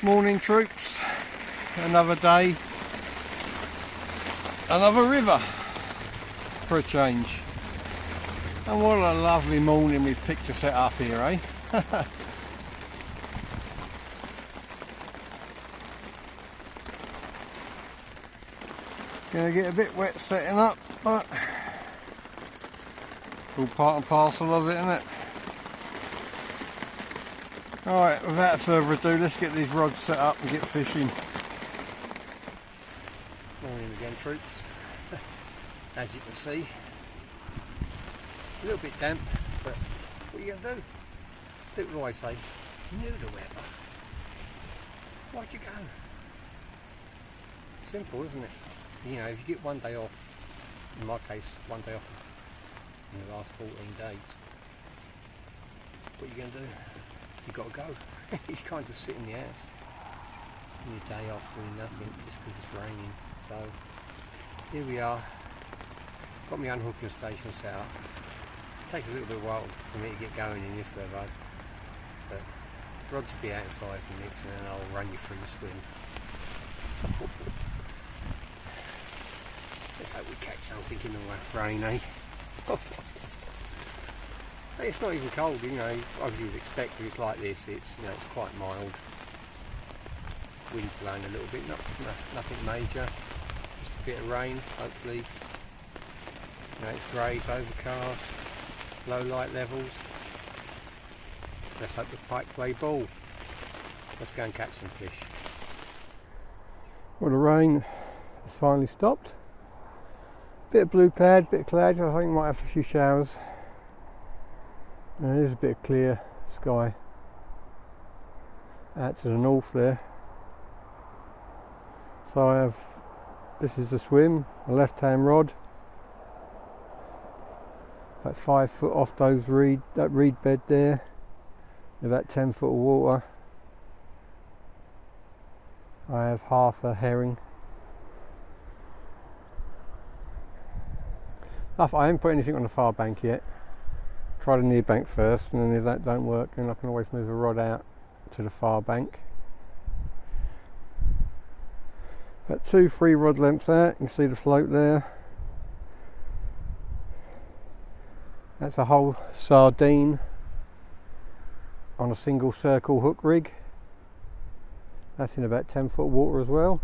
Morning troops, another day, another river for a change. And what a lovely morning we've picked to set up here, eh? Gonna get a bit wet setting up, but all part and parcel of it, isn't it? Alright, without further ado, let's get these rods set up and get fishing. Morning again, troops. As you can see, a little bit damp, but what are you going to do? People always say, knew the weather. Why'd you go? Simple, isn't it? You know, if you get one day off, in my case, one day off in the last 14 days, what are you going to do? You've got to go. You can't just sit in the house on your day off doing nothing just because it's raining. So here we are. Got my unhooking station set up. It takes a little bit of a while for me to get going in this weather, but rods will be out in 5 minutes and then I'll run you through the swim. Let's hope we catch something in the rain, eh? It's not even cold, you know, as you would expect if it's like this, it's, you know, it's quite mild. Wind's blowing a little bit, nothing major, just a bit of rain, hopefully. You know, it's grey, it's overcast, low light levels. Let's hope the pike play ball. Let's go and catch some fish. Well, the rain has finally stopped. Bit of blue cloud, bit of clouds, I think we might have a few showers. And there's a bit of clear sky out to the north there. So I have, this is the swim, a left hand rod, about 5 foot off that reed bed there, about 10 foot of water. I have half a herring. I haven't put anything on the far bank yet. Try the near bank first, and then if that don't work, then I can always move a rod out to the far bank. About 2-3 rod lengths out, you can see the float there. That's a whole sardine on a single circle hook rig. That's in about 10 foot water as well.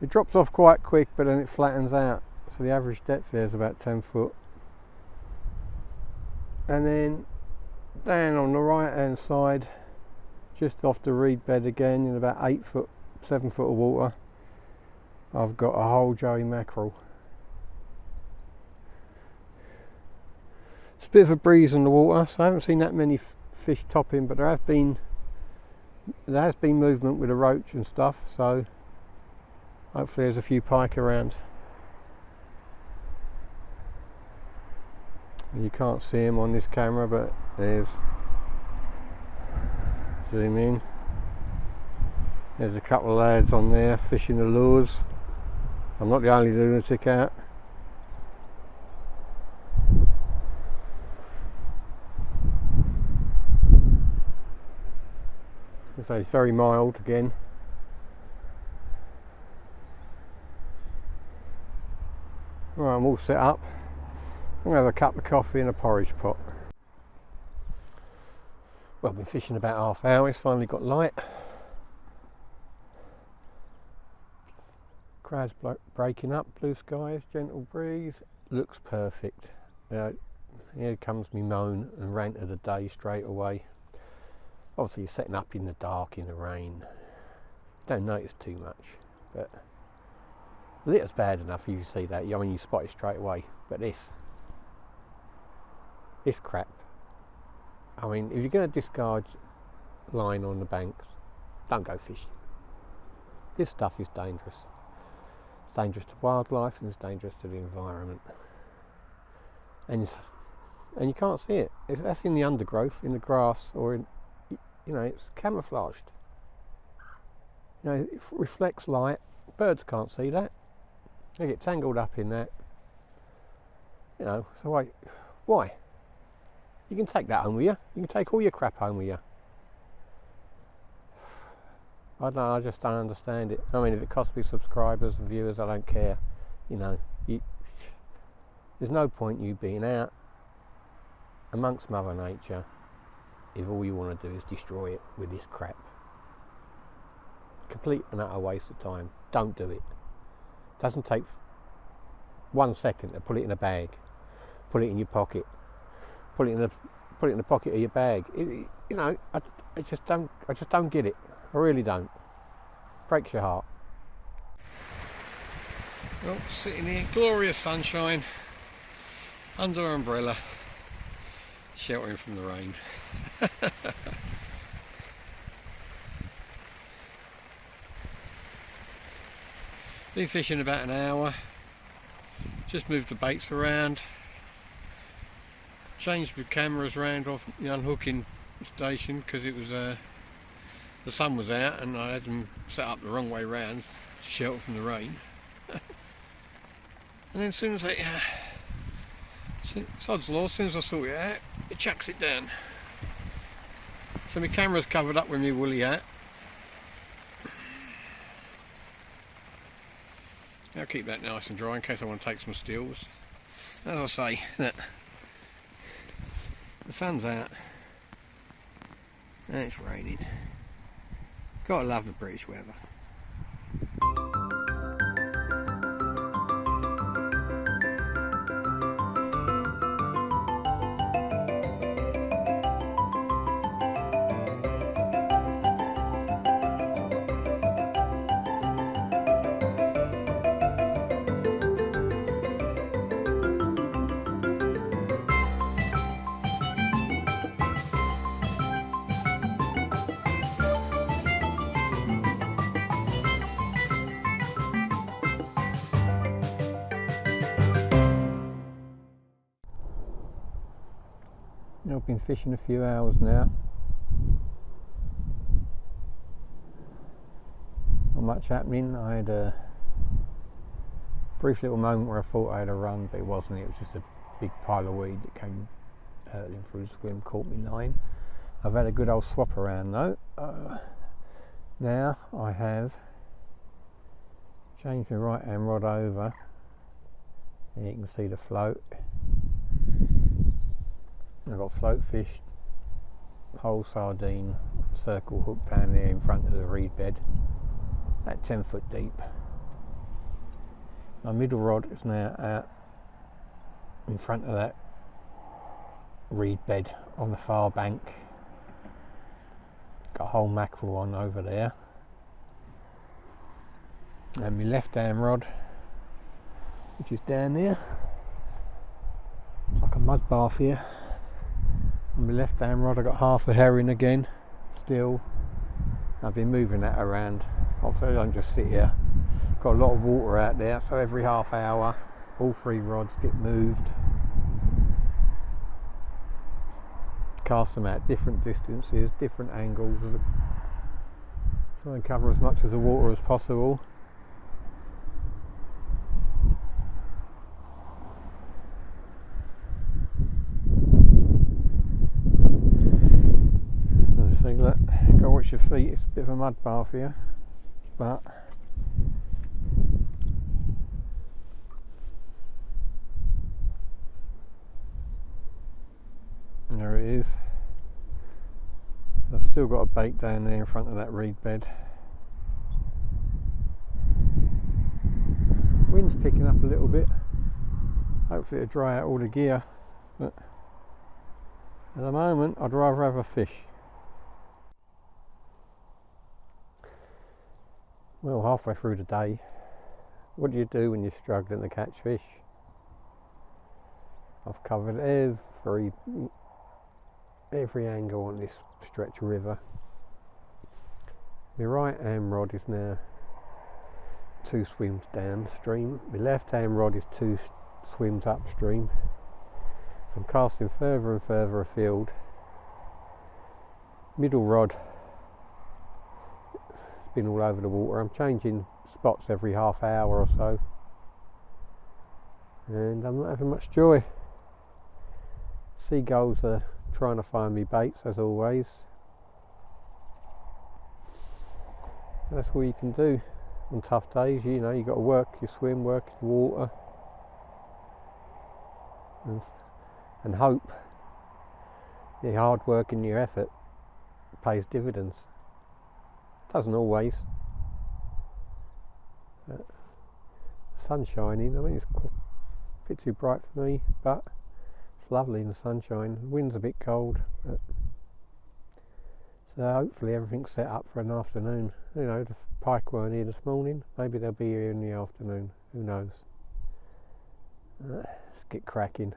It drops off quite quick, but then it flattens out, so the average depth there is about 10 foot. And then down on the right hand side, just off the reed bed again, in about 7 foot of water, I've got a whole joey mackerel. It's a bit of a breeze on the water, so I haven't seen that many fish topping, but there has been movement with the roach and stuff, so hopefully there's a few pike around. You can't see him on this camera, but there's, zoom in, there's a couple of lads on there fishing the lures. I'm not the only lunatic out. So it's very mild again. Right, I'm all set up. I'm going to have a cup of coffee and a porridge pot. Well, I've been fishing about half hour, it's finally got light. Crowds breaking up, blue skies, gentle breeze, looks perfect. Here comes me moan and rant of the day straight away. Obviously you're setting up in the dark, in the rain. Don't notice too much, but the litter's bad enough if you see that. I mean, you spot it straight away, but this crap. I mean, if you're going to discard line on the banks, don't go fishing. This stuff is dangerous. It's dangerous to wildlife and it's dangerous to the environment. And you can't see it. That's in the undergrowth, in the grass, or in, you know, it's camouflaged. You know, it reflects light. Birds can't see that. They get tangled up in that. You know, so why? You can take that home with you. You can take all your crap home with you. I don't know, I just don't understand it. I mean, if it costs me subscribers and viewers, I don't care. You know, there's no point you being out amongst Mother Nature if all you want to do is destroy it with this crap. Complete and utter waste of time. Don't do it. Doesn't take 1 second to put it in a bag, put it in your pocket, put it in the pocket of your bag. You know, I just don't get it. I really don't. Breaks your heart. Well, sitting here, glorious sunshine, under an umbrella, sheltering from the rain. Been fishing about an hour. Just moved the baits around. Changed the cameras around off the unhooking station because it was the sun was out and I had them set up the wrong way round to shelter from the rain. And then as soon as sod's law, as soon as I sort it out, it chucks it down. So my camera's covered up with my woolly hat. I'll keep that nice and dry in case I want to take some stills. As I say, the sun's out and it's raining. Gotta love the British weather. I've been fishing a few hours now. Not much happening. I had a brief little moment where I thought I had a run, but it wasn't. It was just a big pile of weed that came hurtling through the swim, caught me line. I've had a good old swap around though. Now I have changed my right hand rod over, and you can see the float. I've got float fish, whole sardine, circle hook down there in front of the reed bed, about 10 foot deep. My middle rod is now out in front of that reed bed on the far bank. Got a whole mackerel on over there. And my left hand rod, which is down there, it's like a mud bath here. On my left hand rod I got half a herring again, still. I've been moving that around. Obviously I don't just sit here. Got a lot of water out there, so every half hour all three rods get moved. Cast them at different distances, different angles. Try and cover as much of the water as possible. See, look, go watch your feet, it's a bit of a mud bath here, but there it is. I've still got a bait down there in front of that reed bed. Wind's picking up a little bit, hopefully it'll dry out all the gear, but at the moment I'd rather have a fish. Well, halfway through the day, what do you do when you're struggling to catch fish? I've covered every angle on this stretch of river. My right hand rod is now 2 swims downstream. My left hand rod is 2 swims upstream. So I'm casting further and further afield. Middle rod been all over the water. I'm changing spots every half hour or so, and I'm not having much joy. Seagulls are trying to find me baits as always. That's all you can do on tough days. You know, you've got to work your swim, work the water, and hope your hard work and your effort pays dividends. Doesn't always. But the sun's shining. I mean, it's a bit too bright for me, but it's lovely in the sunshine. The wind's a bit cold, but so hopefully everything's set up for an afternoon. You know, the pike weren't here this morning. Maybe they'll be here in the afternoon. Who knows? Let's get cracking.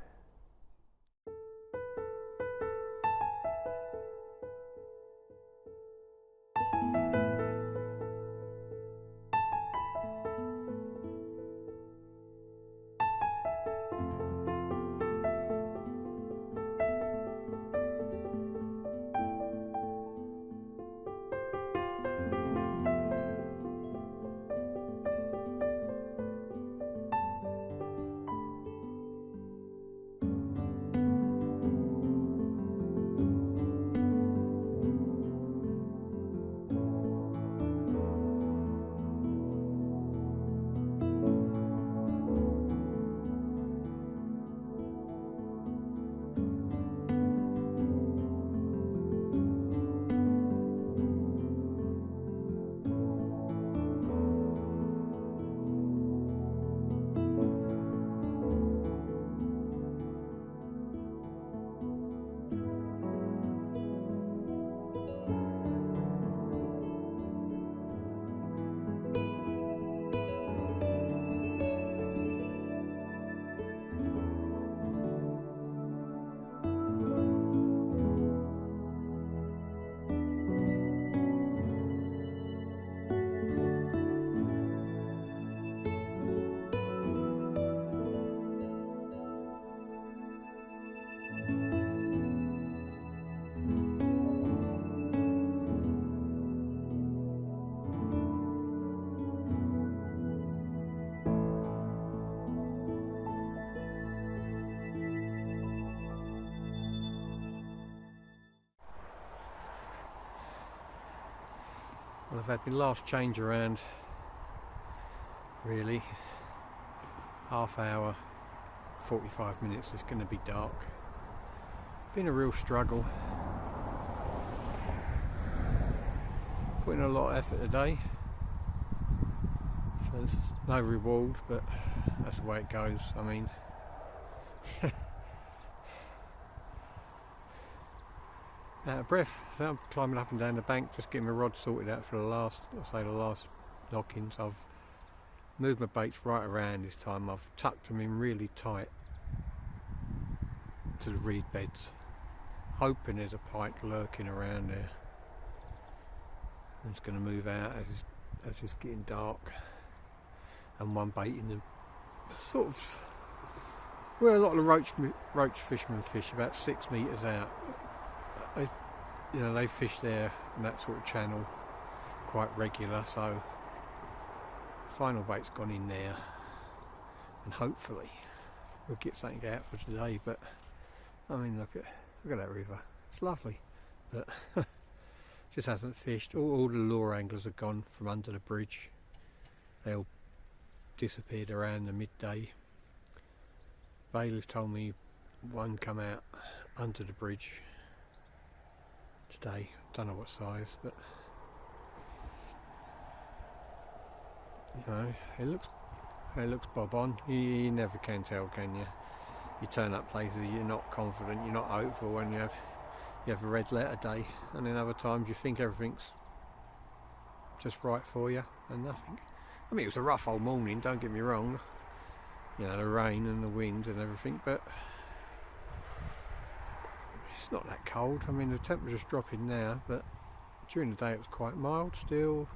Well, I've had my last change around, really. Half hour, 45 minutes, it's going to be dark. Been a real struggle. Putting a lot of effort today. So there's no reward, but that's the way it goes. I mean, out of breath. So I'm climbing up and down the bank, just getting my rod sorted out for the last knock-ins. I've moved my baits right around this time. I've tucked them in really tight to the reed beds, hoping there's a pike lurking around there. I'm just going to move out as it's getting dark, and one bait in the sort of where a lot of the roach fishermen fish, about 6 metres out. They fish there in that sort of channel quite regular, so final bait's gone in there, and hopefully we'll get something out for today. But I mean, look at that river, it's lovely, but just hasn't fished. All the lure anglers are gone from under the bridge. They all disappeared around the midday. Bailiff told me one come out under the bridge today. Don't know what size, but you know, it looks bob on. You never can tell, can you? You turn up places you're not confident, you're not hopeful, and you have a red letter day, and then other times you think everything's just right for you, and nothing. I mean, it was a rough old morning, don't get me wrong, you know, the rain and the wind and everything, but it's not that cold. I mean, the temperature's dropping now, but during the day it was quite mild still.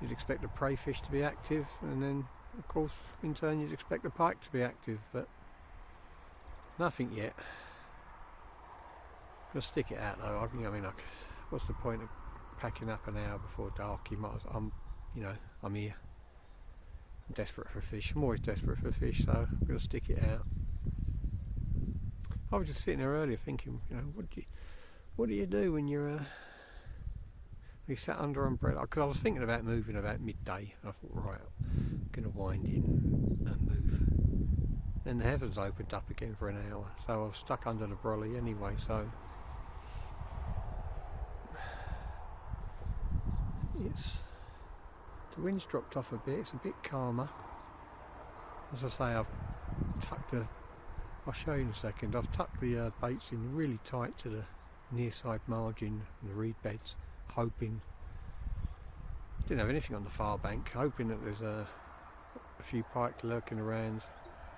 You'd expect the prey fish to be active, and then of course in turn you'd expect the pike to be active, but nothing yet. Gonna stick it out though. I mean, what's the point of packing up an hour before dark? I'm here. I'm desperate for fish. I'm always desperate for fish, so I'm gonna stick it out. I was just sitting there earlier thinking, you know, what do you do when you're We sat under umbrella because I was thinking about moving about midday. I thought, right, I'm going to wind in and move. Then the heavens opened up again for an hour, so I was stuck under the brolly anyway. So the wind's dropped off a bit. It's a bit calmer. As I say, I've tucked I'll show you in a second. I've tucked the baits in really tight to the near side margin and the reed beds, hoping. Didn't have anything on the far bank, hoping that there's a few pike lurking around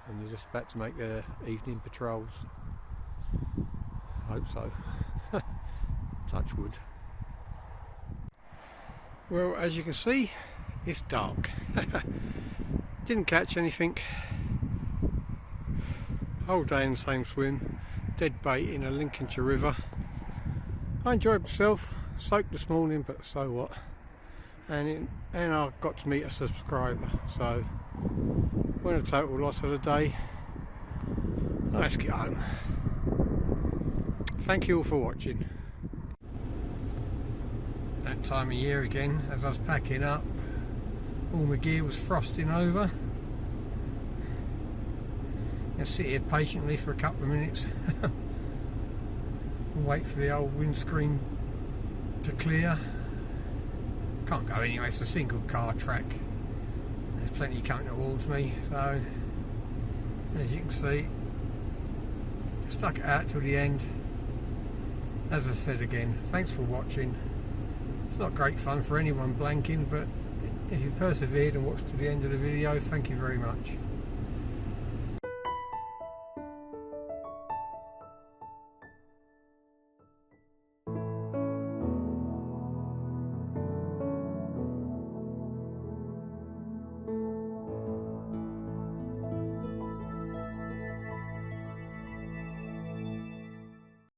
and they're just about to make their evening patrols. I hope so. Touch wood. Well, as you can see, it's dark. Didn't catch anything. Whole day in the same swim, dead bait in a Lincolnshire river. I enjoyed myself, soaked this morning, but so what. And I got to meet a subscriber, so we're a total loss of the day. Let's get home. Thank you all for watching. That time of year again, as I was packing up, all my gear was frosting over. I'll sit here patiently for a couple of minutes and wait for the old windscreen to clear. Can't go anyway, it's a single car track. There's plenty coming towards me, so as you can see, stuck it out till the end. As I said again, thanks for watching. It's not great fun for anyone blanking, but if you've persevered and watched to the end of the video, thank you very much.